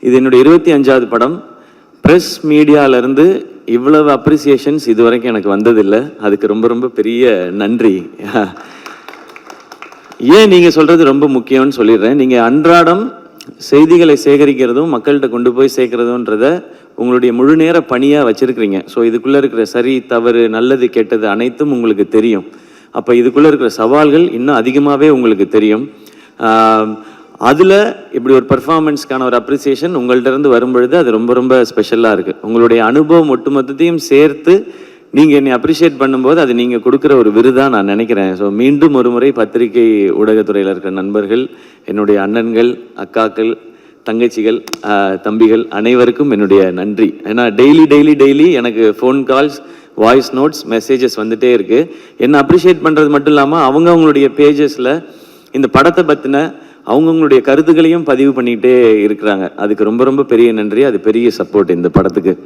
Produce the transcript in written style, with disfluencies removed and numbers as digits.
இது என்னுடைய 25வது படம். ப்ரெஸ் மீடியாவிலேருந்து இவ்வளவு அப்ரிசியேஷன்ஸ் இது வரைக்கும் எனக்கு வந்ததில்லை. அதுக்கு ரொம்ப ரொம்ப பெரிய நன்றி. ஏன் நீங்கள் சொல்கிறது ரொம்ப முக்கியம்னு சொல்லிடுறேன். நீங்கள் அன்றாடம் செய்திகளை சேகரிக்கிறதும் மக்கள்கிட்ட கொண்டு போய் சேர்க்குறதுன்றத உங்களுடைய முழு நேர பணியாக வச்சுருக்கிறீங்க. ஸோ இதுக்குள்ளே இருக்கிற சரி தவறு நல்லது கெட்டது அனைத்தும் உங்களுக்கு தெரியும். அப்போ இதுக்குள்ளே இருக்கிற சவால்கள் இன்னும் அதிகமாகவே உங்களுக்கு தெரியும். அதில் இப்படி ஒரு பர்ஃபார்மன்ஸ்க்கான ஒரு அப்ரிசியேஷன் உங்கள்கிட்ட இருந்து வரும்பொழுது அது ரொம்ப ரொம்ப ஸ்பெஷலாக இருக்குது. உங்களுடைய அனுபவம் ஒட்டுமொத்தத்தையும் சேர்த்து நீங்கள் என்னை அப்ரிஷியேட் பண்ணும்போது அது நீங்கள் கொடுக்குற ஒரு விருதாக நான் நினைக்கிறேன். ஸோ மீண்டும் ஒரு முறை பத்திரிகை ஊடகத்துறையில் இருக்கிற நண்பர்கள், என்னுடைய அண்ணன்கள், அக்காக்கள், தங்கச்சிகள், தம்பிகள் அனைவருக்கும் என்னுடைய நன்றி. ஏன்னா டெய்லி எனக்கு phone calls, voice notes, messages வந்துகிட்டே இருக்குது. என்னை அப்ரிஷியேட் பண்ணுறது மட்டும் இல்லாமல் அவங்களுடைய பேஜஸில் இந்த படத்தை பற்றின அவங்கவுங்களுடைய கருத்துக்களையும் பதிவு பண்ணிக்கிட்டே இருக்கிறாங்க. அதுக்கு ரொம்ப ரொம்ப பெரிய நன்றி. அது பெரிய சப்போர்ட் இந்த படத்துக்கு.